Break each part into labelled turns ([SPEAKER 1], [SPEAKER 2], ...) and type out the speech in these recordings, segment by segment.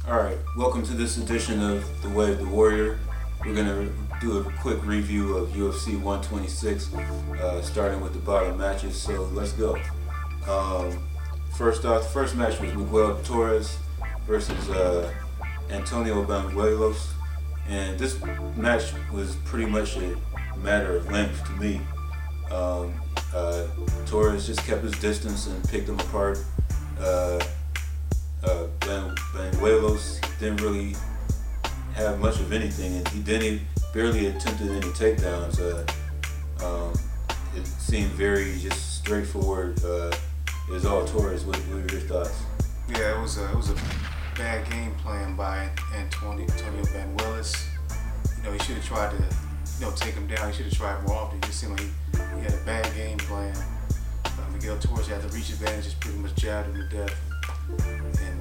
[SPEAKER 1] Alright, welcome to this edition of The Way of the Warrior. We're going to do a quick review of UFC 126, starting with the bottom matches, so let's go. First off, the first match was Miguel Torres versus Antonio Banuelos, and this match was pretty much a matter of length to me. Torres just kept his distance and picked him apart. Banuelos didn't really have much of anything, and he barely attempted any takedowns. It seemed very just straightforward. It was all Torres. What were your thoughts?
[SPEAKER 2] Yeah, it was a bad game plan by Antonio Banuelos. He should have tried to take him down. He should have tried more often. It just seemed like he had a bad game plan. Miguel Torres had the reach advantage, just pretty much jabbed him to death, and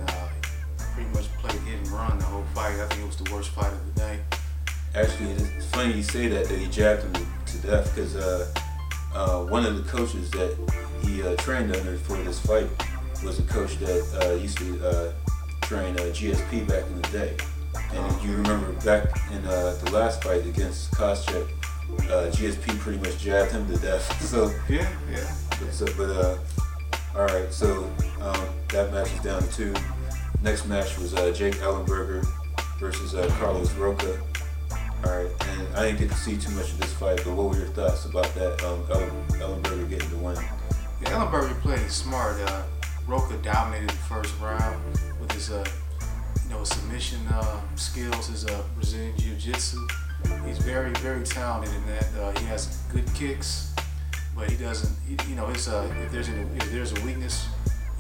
[SPEAKER 2] pretty much played hit and run the whole fight. I think it was the worst fight of the night.
[SPEAKER 1] Actually, it's funny you say that he jabbed him to death, because one of the coaches that he trained under for this fight was a coach that used to train GSP back in the day. And you remember back in the last fight against Koscheck, GSP pretty much jabbed him to death. So
[SPEAKER 2] yeah.
[SPEAKER 1] All right. So that match is down to 2. Next match was Jake Ellenberger versus Carlos Roca. All right, and I didn't get to see too much of this fight, but what were your thoughts about that? Ellenberger getting the win.
[SPEAKER 2] Yeah, Ellenberger played smart. Roca dominated the first round with his submission skills, his Brazilian Jiu-Jitsu. He's very, very talented in that. He has good kicks, but he doesn't. If there's a weakness,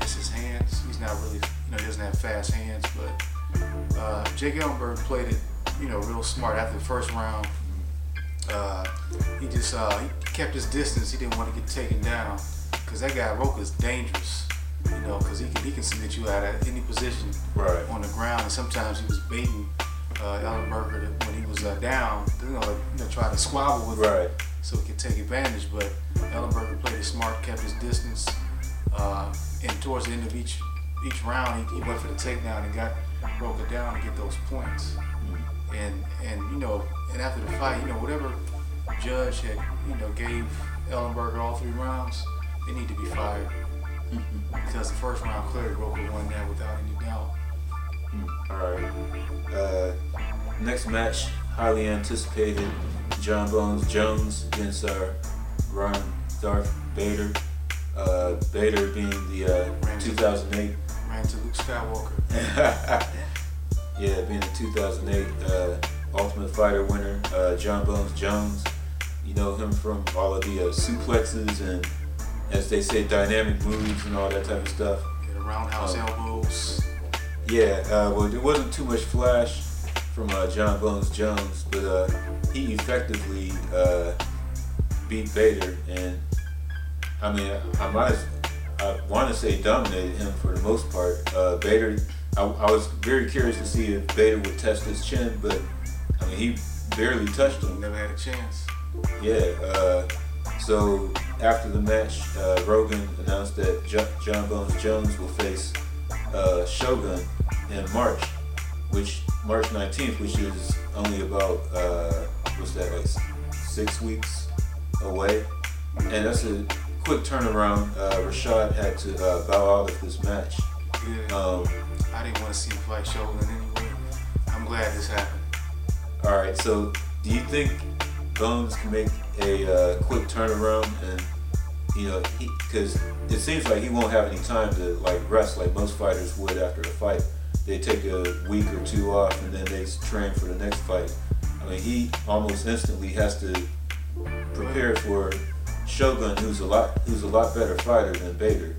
[SPEAKER 2] it's his hands. He's not really, he doesn't have fast hands. But Jake Ellenberger played it, real smart. After the first round, he kept his distance. He didn't want to get taken down, because that guy Roca's dangerous. Because he can submit you out of any position on the ground. And sometimes he was baiting Ellenberger when he was down, try to squabble with him so he could take advantage. But Ellenberger played it smart, kept his distance, and towards the end of each round, he went for the takedown and got Roca down to get those points. And after the fight, whatever judge had gave Ellenberger all 3 rounds, they need to be fired. Because the first round clearly Roca won that without any doubt.
[SPEAKER 1] Alright. Next match, highly anticipated, John Bones Jones against Ron Darth Bader. Bader being the 2008.
[SPEAKER 2] Ran to Luke Skywalker.
[SPEAKER 1] Yeah, being the 2008 Ultimate Fighter winner, John Bones Jones. You know him from all of the suplexes and, as they say, dynamic moves and all that type of stuff.
[SPEAKER 2] Yeah, the roundhouse elbows.
[SPEAKER 1] Yeah, well, there wasn't too much flash from John Bones Jones, but he effectively beat Bader, and I mean, I want to say dominated him for the most part. Bader, I was very curious to see if Bader would test his chin, but I mean, he barely touched him.
[SPEAKER 2] Never had a chance.
[SPEAKER 1] Yeah. So after the match, Rogan announced that John Bones Jones will face Shogun in March 19th, which is only about what's that, like 6 weeks away, and that's a quick turnaround. Rashad had to bow out of this match.
[SPEAKER 2] Yeah. I didn't want to see him fight Shogun anyway. I'm glad this happened.
[SPEAKER 1] All right, so do you think Bones can make a quick turnaround, and because it seems like he won't have any time to rest like most fighters would after a fight. They take a week or 2 off and then they train for the next fight. I mean, he almost instantly has to prepare for Shogun, who's a lot better fighter than Bader.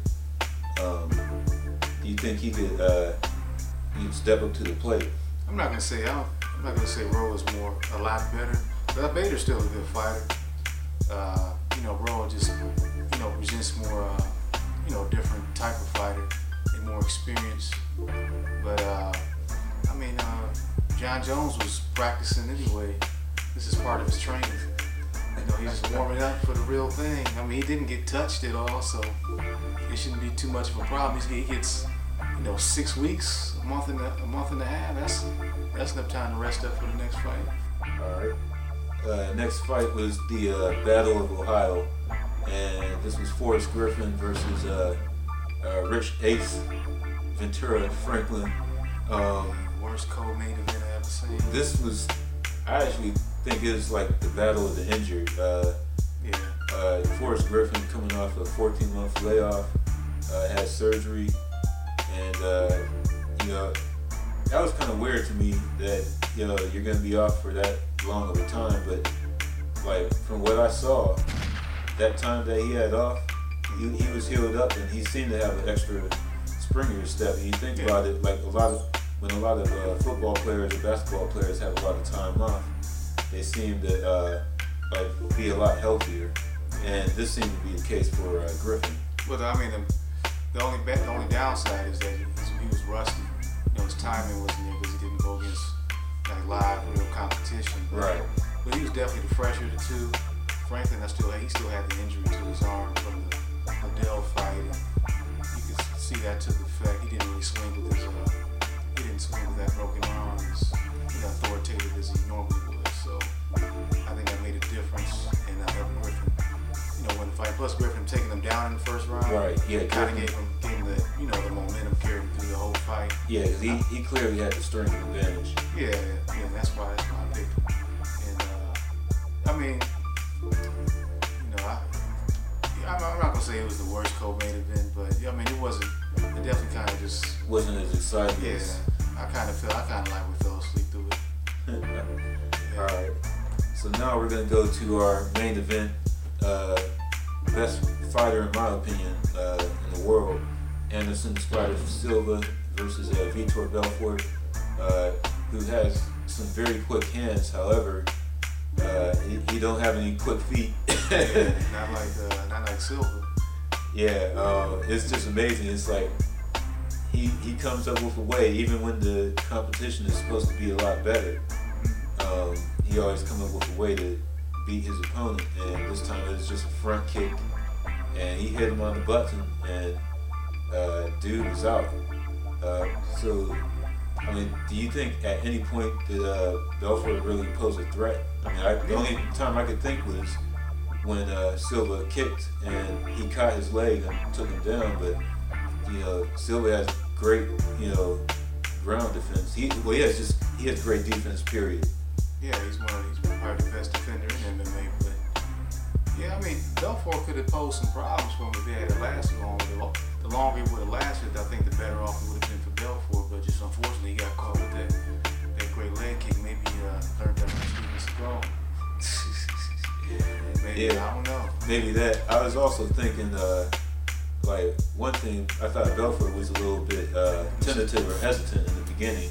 [SPEAKER 1] Do you think he could step up to the plate?
[SPEAKER 2] I'm not gonna say Roe is a lot better. But Bader's still a good fighter. Roe just presents more different type of fighter and more experience. But John Jones was practicing anyway. This is part of his training. He's just warming up for the real thing. I mean, he didn't get touched at all, so it shouldn't be too much of a problem. He gets 6 weeks, a month and a half. That's enough time to rest up for the next fight.
[SPEAKER 1] All right. Next fight was the Battle of Ohio, and this was Forrest Griffin versus Rich Ace Ventura Franklin.
[SPEAKER 2] Worst co-main event I ever seen.
[SPEAKER 1] This was, I actually think it was like the battle of the injured. Forrest Griffin coming off a 14-month layoff, had surgery, and that was kind of weird to me that you're gonna be off for that long of a time. But like from what I saw, that time that he had off, he was healed up and he seemed to have an extra spring in his step. And you think about it, like when a lot of football players or basketball players have a lot of time off, they seem to be a lot healthier, and this seemed to be the case for Griffin.
[SPEAKER 2] Well, I mean, the only downside is that he was rusty. His timing wasn't there because he didn't go against like live real competition.
[SPEAKER 1] Right.
[SPEAKER 2] But he was definitely the fresher of the two. Franklin, he still had the injury to his arm from the Liddell fight, and you could see that took effect. He didn't really swing with that broken arm as authoritative as he normally would. So I think that made a difference in helping Griffin, win the fight. Plus Griffin taking him down in the first round.
[SPEAKER 1] Right. Yeah.
[SPEAKER 2] Kind of gave him the momentum carried him through the whole fight.
[SPEAKER 1] Yeah, because he clearly had the strength advantage.
[SPEAKER 2] Yeah, that's why I picked him. And I mean, I'm not gonna say it was the worst co-main event, but I mean it definitely kind of just
[SPEAKER 1] wasn't as exciting.
[SPEAKER 2] Yeah, I kind of like we fell asleep through it.
[SPEAKER 1] All right. So now we're gonna go to our main event. Best fighter in my opinion in the world, Anderson Spider Silva versus Vitor Belfort, who has some very quick hands. However, he don't have any quick feet.
[SPEAKER 2] not like Silva.
[SPEAKER 1] Yeah, it's just amazing. It's like he comes up with a way, even when the competition is supposed to be a lot better. He always comes up with a way to beat his opponent, and this time it was just a front kick, and he hit him on the button, and dude was out. So, I mean, do you think at any point did Belfort really pose a threat? I mean, the only time I could think was when Silva kicked and he caught his leg and took him down. But Silva has great ground defense. He has great defense. Period.
[SPEAKER 2] Yeah, he's probably the best defender in MMA. But yeah, I mean, Belfort could have posed some problems for him if he had it lasted longer. The longer it would have lasted, I think the better off it would have been for Belfort. But just unfortunately, he got caught with that great leg kick. Maybe he learned that from Steven Seagal. Maybe, I don't know.
[SPEAKER 1] Maybe that. I was also thinking, one thing, I thought Belfort was a little bit tentative or hesitant in the beginning.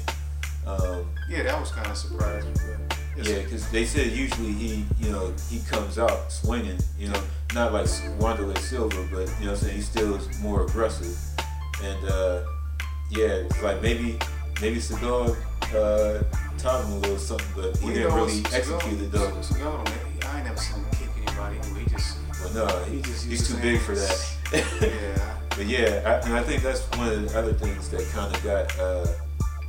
[SPEAKER 2] Yeah, that was kind of surprising.
[SPEAKER 1] Yeah, because they said usually he comes out swinging, not like Wanderlei Silva, but he still is more aggressive. And it's like maybe Seagal taught him a little something, but he didn't really execute it though.
[SPEAKER 2] Seagal, I ain't never seen him kick anybody.
[SPEAKER 1] He's too big for that.
[SPEAKER 2] Yeah.
[SPEAKER 1] But yeah, I think that's one of the other things that kind of got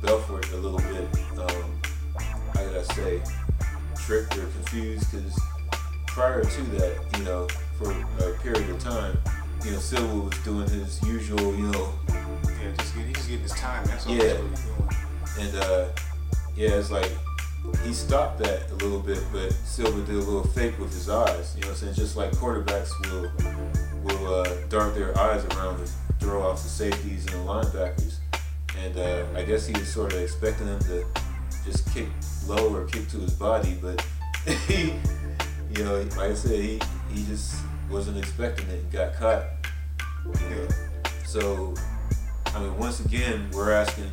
[SPEAKER 1] Belfort a little bit, how did I say, tricked or confused, because prior to that, for a period of time, Silva was doing his usual,
[SPEAKER 2] he's just getting his time. That's all he's really doing.
[SPEAKER 1] And it's like he stopped that a little bit, but Silva did a little fake with his eyes. Just like quarterbacks will dart their eyes around and throw off the safeties and the linebackers. And I guess he was sort of expecting him to just kick low or kick to his body, but he, like I said, he just wasn't expecting it and got caught. So, I mean, once again, we're asking,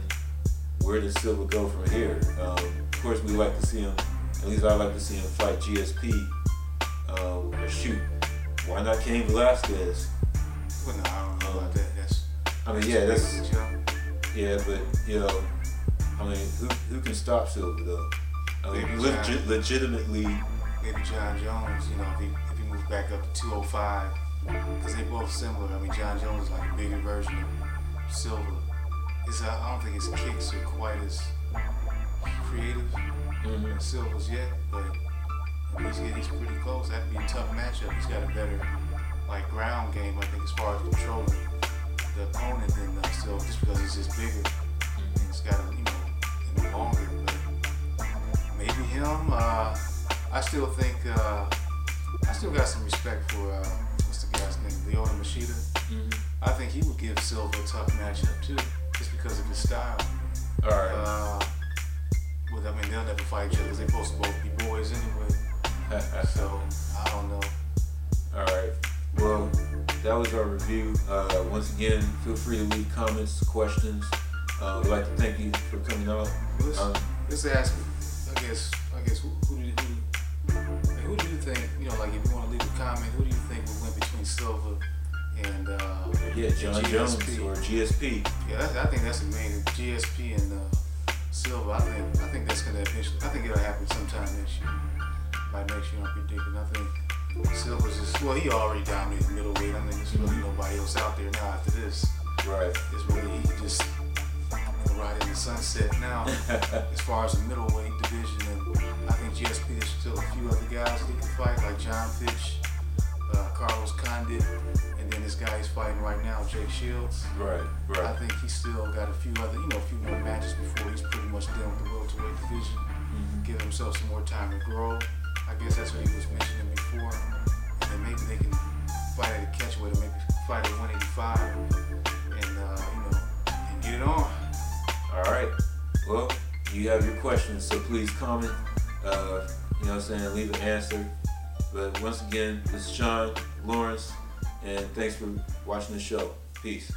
[SPEAKER 1] where does Silva go from here? Of course, we like to see him, at least I like to see him fight GSP, or shoot. Why not Cain Velasquez?
[SPEAKER 2] Well, no, I don't know about that.
[SPEAKER 1] But I mean, who can stop Silva though? I mean, legitimately
[SPEAKER 2] maybe John Jones, if he moves back up to 205, because they both similar. I mean, John Jones is like a bigger version of Silva. I don't think his kicks are quite as creative as Silva's yet, but he's pretty close. That'd be a tough matchup. He's got a better ground game, I think, as far as controlling the opponent than Silva, just because he's just bigger and he's got longer. But maybe him. I still think I still got some respect for what's the guy's name, Leona Machida. I think he would give Silva a tough matchup too, just because of his style.
[SPEAKER 1] All right.
[SPEAKER 2] But I mean, they'll never fight each other because they're supposed to both be boys anyway. So I don't know.
[SPEAKER 1] All right. Well, that was our review. Once again, feel free to leave comments, questions. We'd like to thank you for coming out.
[SPEAKER 2] Let's ask. I guess who do you think? If you want to leave a comment, who do you think will win between Silva and
[SPEAKER 1] John
[SPEAKER 2] GSP?
[SPEAKER 1] Jones or GSP?
[SPEAKER 2] Yeah, I think that's the main GSP and Silva. I think that's gonna eventually. I think it'll happen sometime next year. By next year, I'm predicting. I think Silva's just he already dominated middleweight. I think there's really nobody else out there now after this.
[SPEAKER 1] Right.
[SPEAKER 2] It's really he can just ride in the sunset now as far as the middleweight division. And I think GSP, there's still a few other guys that can fight, like John Fitch, Carlos Condit, and then this guy he's fighting right now, Jake Shields.
[SPEAKER 1] Right.
[SPEAKER 2] I think he's still got a few more matches before he's pretty much done with the welterweight division. Give himself some more time to grow. I guess that's what he was mentioning before. And then maybe they can fight at a catchweight, or maybe fight at 185, and get it on.
[SPEAKER 1] All right. Well, you have your questions, so please comment. Leave an answer. But once again, this is Sean Lawrence, and thanks for watching the show. Peace.